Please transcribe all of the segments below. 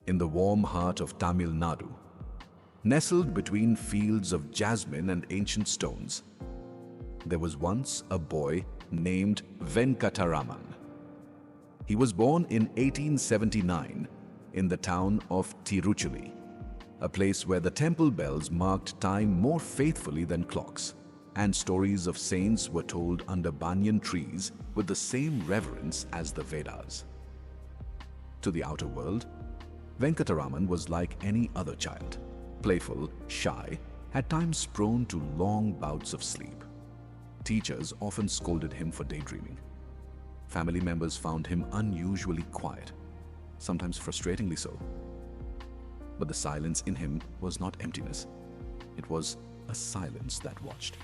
in the warm heart of Tamil Nadu, nestled between fields of jasmine and ancient stones, there was once a boy named Venkataraman. He was born in 1879 in the town of Tiruchuli, a place where the temple bells marked time more faithfully than clocks, and stories of saints were told under banyan trees with the same reverence as the Vedas. To the outer world, Venkataraman was like any other child, playful, shy, at times prone to long bouts of sleep. Teachers often scolded him for daydreaming. Family members found him unusually quiet, sometimes frustratingly so. But the silence in him was not emptiness. It was a silence that watched.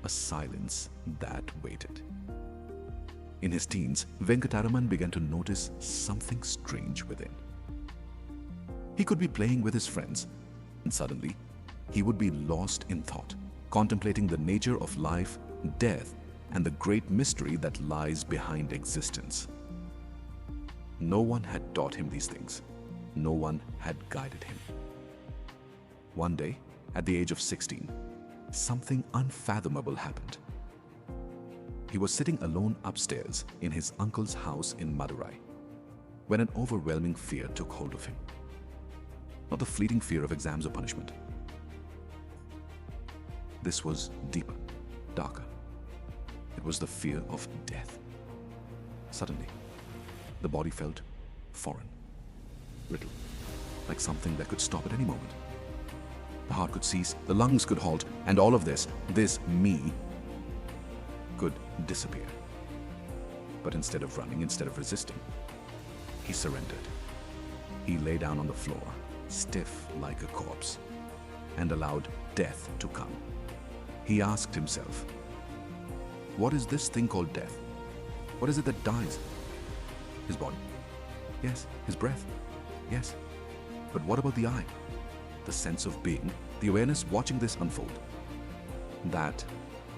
A silence that waited. In his teens, Venkataraman began to notice something strange within. He could be playing with his friends, and suddenly, he would be lost in thought, contemplating the nature of life, death, and the great mystery that lies behind existence. No one had taught him these things. No one had guided him. One day, at the age of 16, something unfathomable happened. He was sitting alone upstairs in his uncle's house in Madurai when an overwhelming fear took hold of him. Not the fleeting fear of exams or punishment. This was deeper, darker. It was the fear of death. Suddenly, the body felt foreign, brittle, like something that could stop at any moment. The heart could cease, the lungs could halt, and all of this me, could disappear. But instead of running, instead of resisting, he surrendered. He lay down on the floor, stiff like a corpse, and allowed death to come. He asked himself, what is this thing called death? What is it that dies? His body? Yes. His breath? Yes. But what about the I? The sense of being, the awareness watching this unfold? That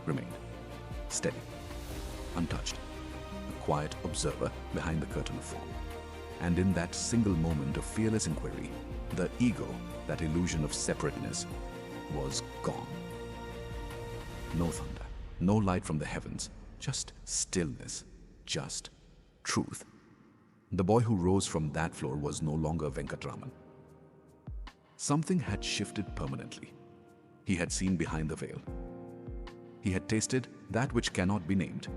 remained, steady, untouched, a quiet observer behind the curtain of form. And in that single moment of fearless inquiry, the ego, that illusion of separateness, was gone. No thunder, no light from the heavens, just stillness, just truth. The boy who rose from that floor was no longer Venkataraman. Something had shifted permanently. He had seen behind the veil. He had tasted that which cannot be named.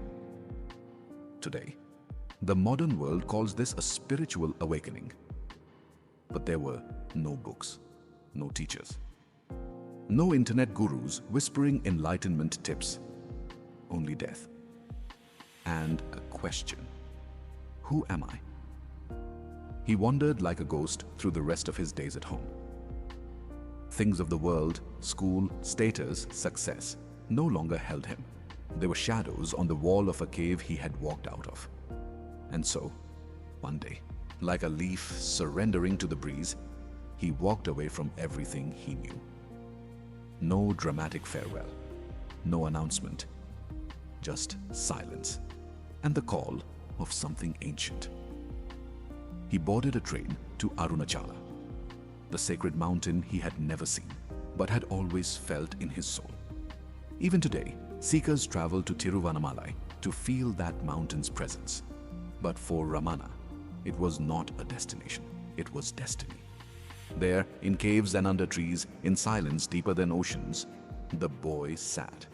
Today, the modern world calls this a spiritual awakening. But there were no books, no teachers, no internet gurus whispering enlightenment tips, only death. And a question. Who am I? He wandered like a ghost through the rest of his days at home. Things of the world, school, status, success, no longer held him. They were shadows on the wall of a cave he had walked out of. And so, one day, like a leaf surrendering to the breeze, he walked away from everything he knew. No dramatic farewell, no announcement, just silence and the call of something ancient. He boarded a train to Arunachala, the sacred mountain he had never seen, but had always felt in his soul. Even today, seekers travel to Tiruvannamalai to feel that mountain's presence. But for Ramana, it was not a destination, it was destiny. There, in caves and under trees, in silence deeper than oceans, the boy sat.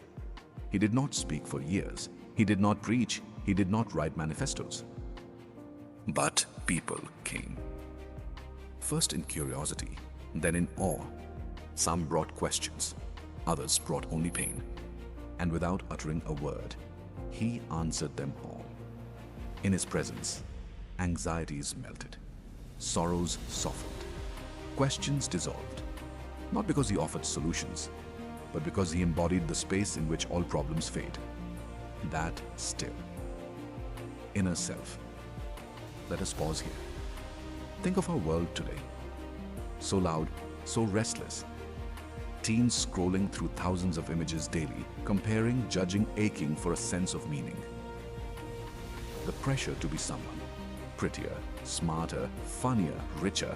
He did not speak for years. He did not preach. He did not write manifestos. But people came. First in curiosity, then in awe. Some brought questions, others brought only pain. And without uttering a word, he answered them all. In his presence, anxieties melted, sorrows softened, questions dissolved. Not because he offered solutions, but because he embodied the space in which all problems fade. That still, inner self. Let us pause here. Think of our world today. So loud, so restless. Teens scrolling through thousands of images daily, comparing, judging, aching for a sense of meaning. The pressure to be someone, prettier, smarter, funnier, richer,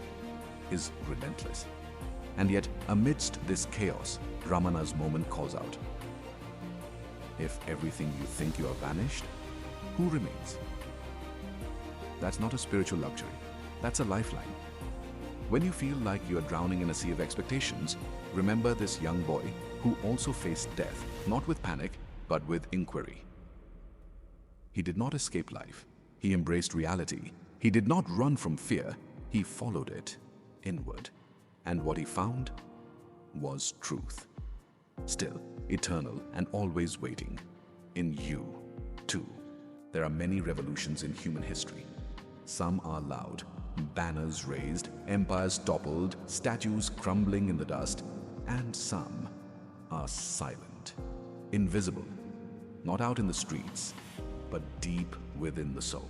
is relentless. And yet, amidst this chaos, Ramana's moment calls out. If everything you think you are vanished, who remains? That's not a spiritual luxury. That's a lifeline. When you feel like you are drowning in a sea of expectations, remember this young boy who also faced death, not with panic, but with inquiry. He did not escape life. He embraced reality. He did not run from fear. He followed it inward. And what he found was truth. Still, eternal and always waiting. In you, too. There are many revolutions in human history. Some are loud, banners raised, empires toppled, statues crumbling in the dust, and some are silent, invisible, not out in the streets, but deep within the soul.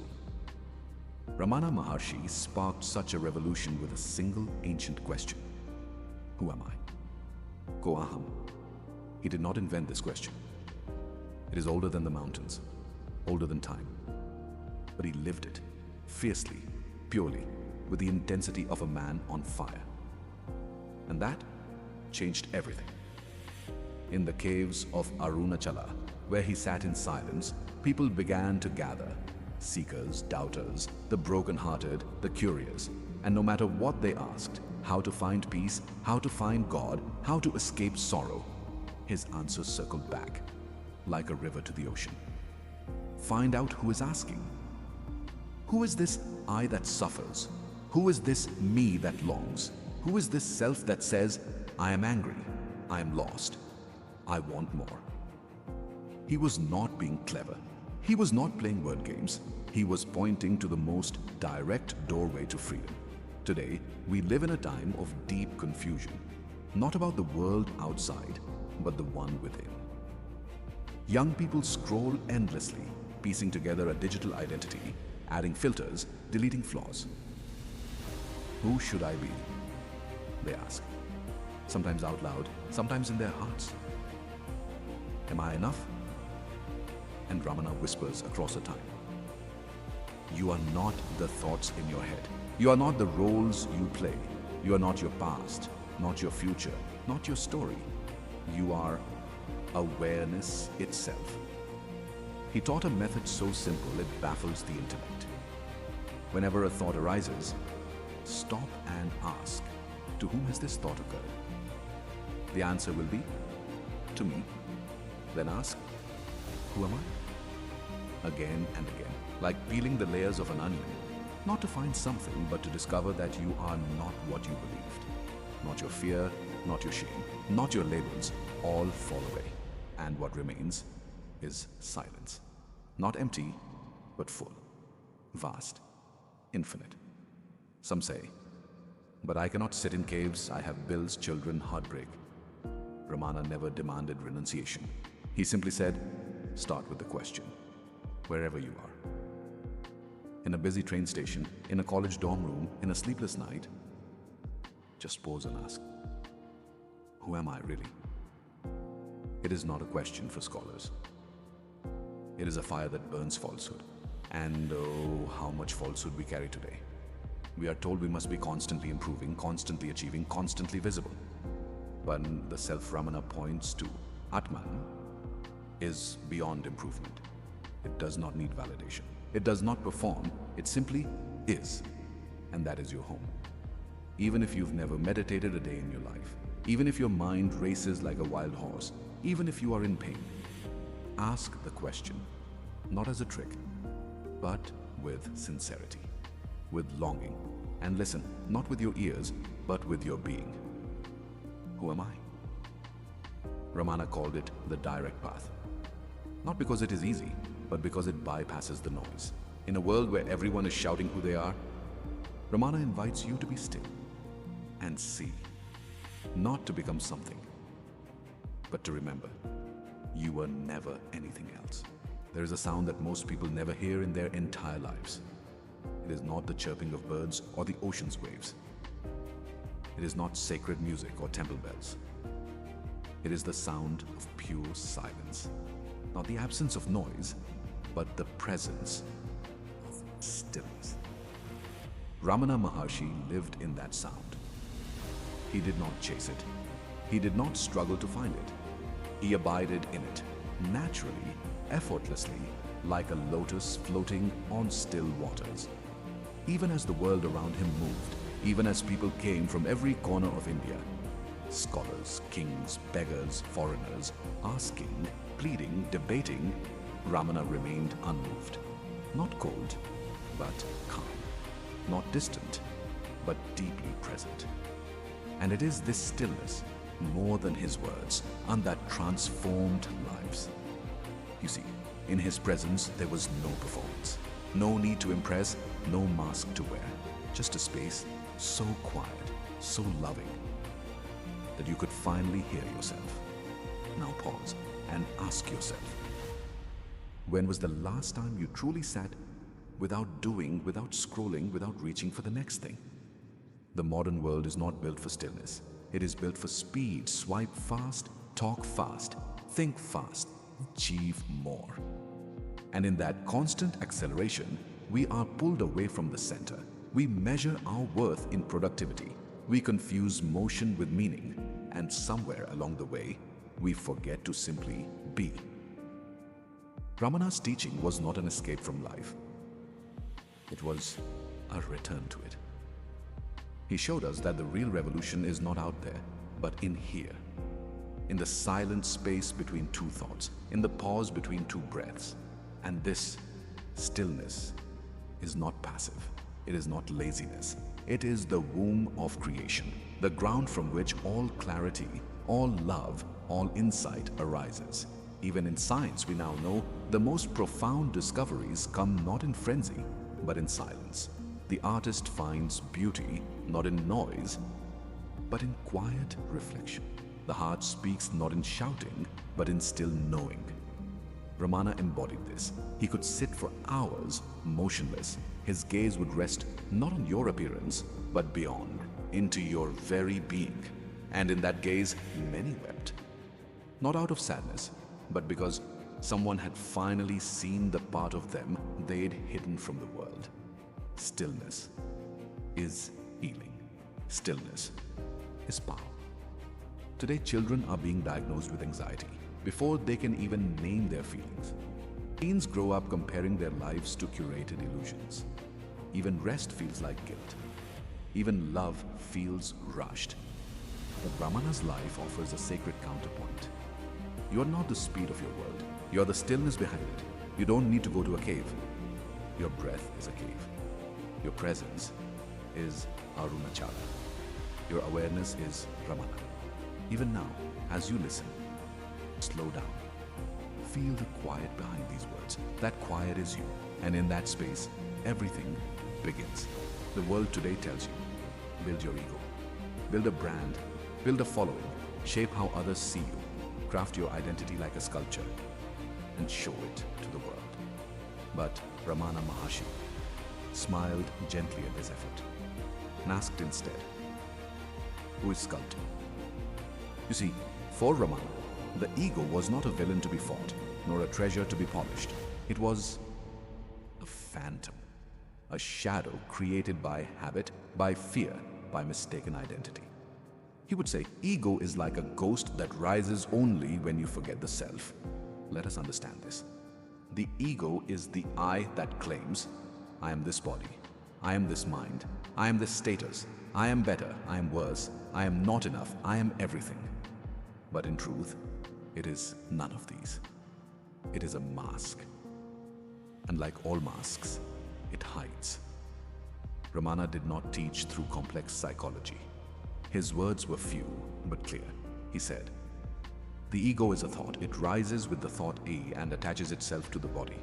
Ramana Maharshi sparked such a revolution with a single ancient question. Who am I? Ko aham. He did not invent this question. It is older than the mountains, older than time. But he lived it, fiercely, purely, with the intensity of a man on fire. And that changed everything. In the caves of Arunachala, where he sat in silence, people began to gather. Seekers, doubters, the broken-hearted, the curious. And no matter what they asked, how to find peace, how to find God, how to escape sorrow, his answers circled back, like a river to the ocean. Find out who is asking. Who is this I that suffers? Who is this me that longs? Who is this self that says, I am angry, I am lost, I want more? He was not being clever. He was not playing word games. He was pointing to the most direct doorway to freedom. Today, we live in a time of deep confusion, not about the world outside, but the one within. Young people scroll endlessly, piecing together a digital identity, adding filters, deleting flaws. Who should I be? They ask, sometimes out loud, sometimes in their hearts. Am I enough? And Ramana whispers across the time. You are not the thoughts in your head. You are not the roles you play. You are not your past, not your future, not your story. You are awareness itself. He taught a method so simple it baffles the intellect. Whenever a thought arises, stop and ask, to whom has this thought occurred? The answer will be, to me. Then ask, who am I? Again and again, like peeling the layers of an onion, not to find something, but to discover that you are not what you believed. Not your fear, not your shame, not your labels, all fall away. And what remains is silence. Not empty, but full, vast, infinite. Some say, but I cannot sit in caves, I have bills, children, heartbreak. Ramana never demanded renunciation. He simply said, start with the question, wherever you are. In a busy train station, in a college dorm room, in a sleepless night, just pause and ask, who am I really? It is not a question for scholars. It is a fire that burns falsehood. And oh, how much falsehood we carry today. We are told we must be constantly improving, constantly achieving, constantly visible. But the self Ramana points to, Atman, is beyond improvement. It does not need validation. It does not perform. It simply is. And that is your home. Even if you've never meditated a day in your life, even if your mind races like a wild horse, even if you are in pain, ask the question, not as a trick, but with sincerity, with longing, and listen, not with your ears, but with your being. Who am I? Ramana called it the direct path. Not because it is easy, but because it bypasses the noise. In a world where everyone is shouting who they are, Ramana invites you to be still and see, not to become something, but to remember, you were never anything else. There is a sound that most people never hear in their entire lives. It is not the chirping of birds or the ocean's waves. It is not sacred music or temple bells. It is the sound of pure silence. Not the absence of noise, but the presence of stillness. Ramana Maharshi lived in that sound. He did not chase it. He did not struggle to find it. He abided in it, naturally, effortlessly, like a lotus floating on still waters. Even as the world around him moved, even as people came from every corner of India, scholars, kings, beggars, foreigners, asking, pleading, debating, Ramana remained unmoved. Not cold, but calm. Not distant, but deeply present. And it is this stillness, more than his words, and that transformed lives. You see, in his presence there was no performance, no need to impress, no mask to wear, just a space so quiet, so loving, that you could finally hear yourself. Now pause and ask yourself, when was the last time you truly sat without doing, without scrolling, without reaching for the next thing? The modern world is not built for stillness. It is built for speed. Swipe fast, talk fast, think fast, achieve more. And in that constant acceleration, we are pulled away from the center. We measure our worth in productivity. We confuse motion with meaning. And somewhere along the way, we forget to simply be. Ramana's teaching was not an escape from life. It was a return to it. He showed us that the real revolution is not out there, but in here. In the silent space between two thoughts, in the pause between two breaths. And this stillness is not passive. It is not laziness. It is the womb of creation, the ground from which all clarity, all love, all insight arises. Even in science, we now know the most profound discoveries come not in frenzy, but in silence. The artist finds beauty not in noise, but in quiet reflection. The heart speaks not in shouting, but in still knowing. Ramana embodied this. He could sit for hours, motionless. His gaze would rest not on your appearance, but beyond, into your very being. And in that gaze, many wept. Not out of sadness, but because someone had finally seen the part of them they'd hidden from the world. Stillness is healing. Stillness is power. Today, children are being diagnosed with anxiety before they can even name their feelings. Teens grow up comparing their lives to curated illusions. Even rest feels like guilt. Even love feels rushed. But Ramana's life offers a sacred counterpoint. You are not the speed of your world. You are the stillness behind it. You don't need to go to a cave. Your breath is a cave. Your presence is Arunachala. Your awareness is Ramana. Even now, as you listen, slow down. Feel the quiet behind these words. That quiet is you. And in that space, everything begins. The world today tells you, build your ego. Build a brand. Build a following. Shape how others see you. Craft your identity like a sculpture and show it to the world. But Ramana Maharshi smiled gently at this effort and asked instead, who is sculpting? You see, for Ramana, the ego was not a villain to be fought, nor a treasure to be polished. It was a phantom, a shadow created by habit, by fear, by mistaken identity. He would say, ego is like a ghost that rises only when you forget the self. Let us understand this. The ego is the I that claims, I am this body, I am this mind, I am this status, I am better, I am worse, I am not enough, I am everything. But in truth, it is none of these. It is a mask. And like all masks, it hides. Ramana did not teach through complex psychology. His words were few, but clear. He said, the ego is a thought. It rises with the thought A and attaches itself to the body.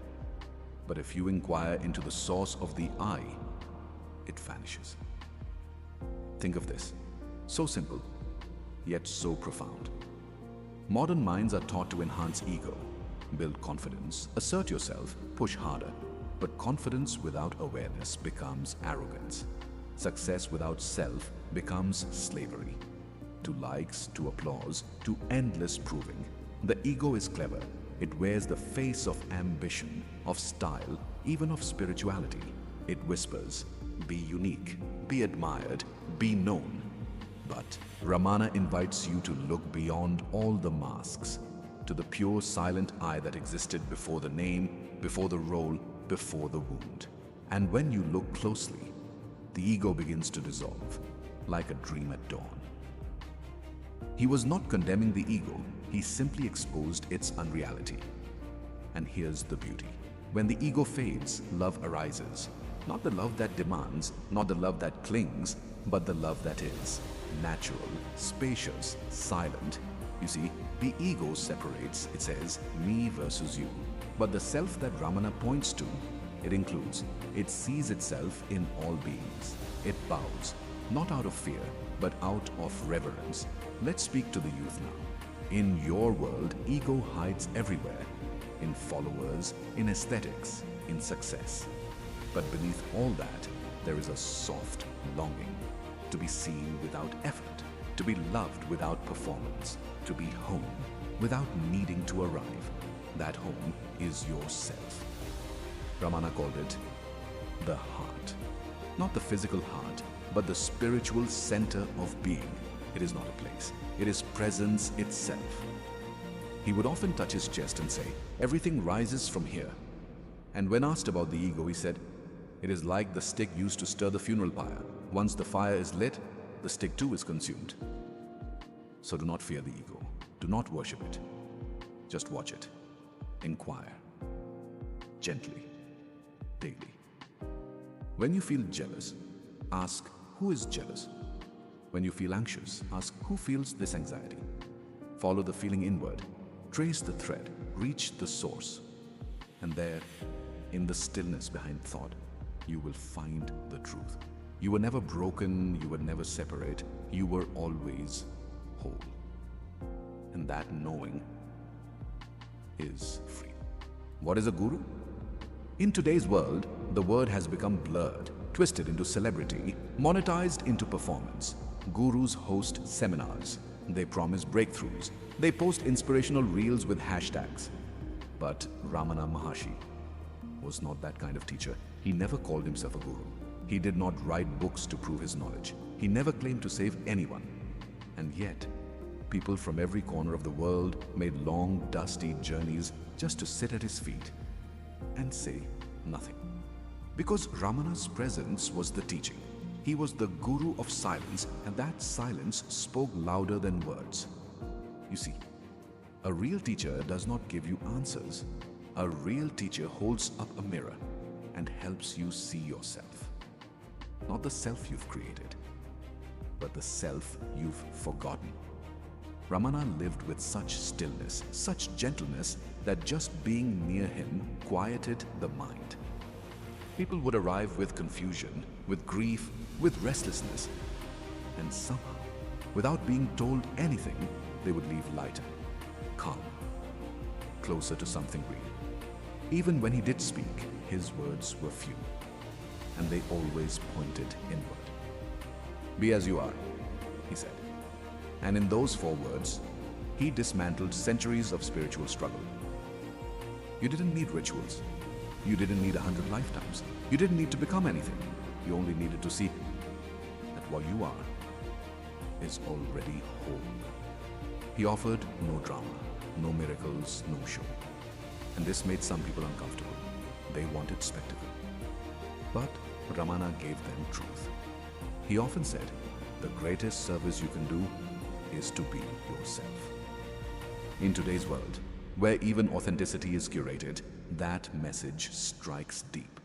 But if you inquire into the source of the I, it vanishes. Think of this. So simple, yet so profound. Modern minds are taught to enhance ego, build confidence, assert yourself, push harder. But confidence without awareness becomes arrogance. Success without self becomes slavery. To likes, to applause, to endless proving. The ego is clever. It wears the face of ambition, of style, even of spirituality. It whispers, be unique, be admired, be known. But Ramana invites you to look beyond all the masks, to the pure silent I that existed before the name, before the role, before the wound. And when you look closely, the ego begins to dissolve, like a dream at dawn. He was not condemning the ego, he simply exposed its unreality. And here's the beauty. When the ego fades, love arises. Not the love that demands, not the love that clings, but the love that is natural, spacious, silent. You see, the ego separates, it says, me versus you. But the self that Ramana points to, it includes, it sees itself in all beings. It bows, not out of fear, but out of reverence. Let's speak to the youth now. In your world, ego hides everywhere. In followers, in aesthetics, in success. But beneath all that, there is a soft longing to be seen without effort, to be loved without performance, to be home without needing to arrive. That home is yourself. Ramana called it the heart. Not the physical heart, but the spiritual center of being. It is not a place. It is presence itself. He would often touch his chest and say, everything rises from here. And when asked about the ego, he said, it is like the stick used to stir the funeral pyre. Once the fire is lit, the stick too is consumed. So do not fear the ego. Do not worship it. Just watch it. Inquire. Gently. Daily. When you feel jealous, ask, who is jealous? When you feel anxious, ask, who feels this anxiety? Follow the feeling inward. Trace the thread, reach the source, and there, in the stillness behind thought, you will find the truth. You were never broken, you were never separate, you were always whole. And that knowing is free. What is a guru? In today's world, the word has become blurred, twisted into celebrity, monetized into performance. Gurus host seminars. They promise breakthroughs. They post inspirational reels with hashtags. But Ramana Maharshi was not that kind of teacher. He never called himself a guru. He did not write books to prove his knowledge. He never claimed to save anyone. And yet, people from every corner of the world made long, dusty journeys just to sit at his feet and say nothing. Because Ramana's presence was the teaching. He was the guru of silence, and that silence spoke louder than words. You see, a real teacher does not give you answers. A real teacher holds up a mirror and helps you see yourself. Not the self you've created, but the self you've forgotten. Ramana lived with such stillness, such gentleness, that just being near him quieted the mind. People would arrive with confusion, with grief, with restlessness, and somehow, without being told anything, they would leave lighter, calmer, closer to something real. Even when he did speak, his words were few, and they always pointed inward. Be as you are, he said. And in those 4 words, he dismantled centuries of spiritual struggle. You didn't need rituals. You didn't need 100 lifetimes. You didn't need to become anything. You only needed to see that what you are is already whole. He offered no drama, no miracles, no show. And this made some people uncomfortable. They wanted spectacle. But Ramana gave them truth. He often said, the greatest service you can do is to be yourself. In today's world, where even authenticity is curated, that message strikes deep.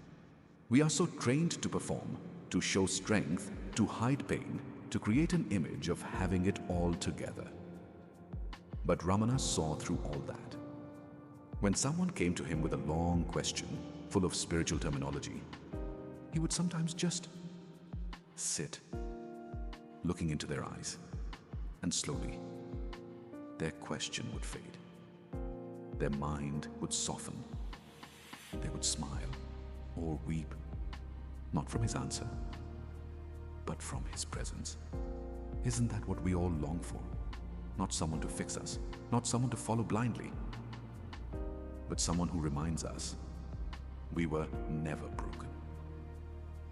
We are so trained to perform, to show strength, to hide pain, to create an image of having it all together. But Ramana saw through all that. When someone came to him with a long question, full of spiritual terminology, he would sometimes just sit, looking into their eyes, and slowly, their question would fade. Their mind would soften. They would smile or weep, not from his answer, but from his presence. Isn't that what we all long for? Not someone to fix us, not someone to follow blindly, but someone who reminds us we were never broken.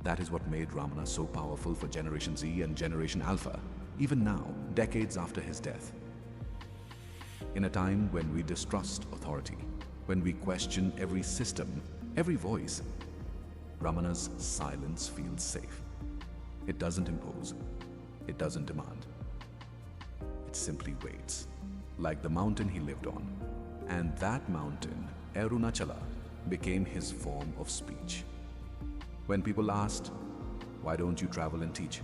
That is what made Ramana so powerful for Generation Z and Generation Alpha, even now, decades after his death. In a time when we distrust authority, when we question every system, every voice, Ramana's silence feels safe. It doesn't impose. It doesn't demand. It simply waits, like the mountain he lived on. And that mountain, Arunachala, became his form of speech. When people asked, "Why don't you travel and teach?"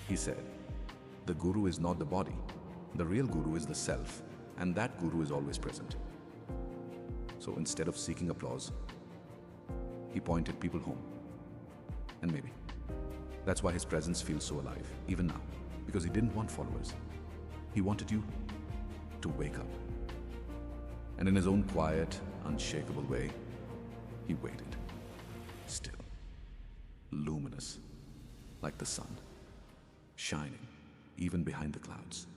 he said, "The guru is not the body. The real guru is the self, and that guru is always present." So instead of seeking applause, he pointed people home. And maybe that's why his presence feels so alive, even now, because he didn't want followers. He wanted you to wake up. And in his own quiet, unshakable way, he waited, still, luminous, like the sun, shining even behind the clouds.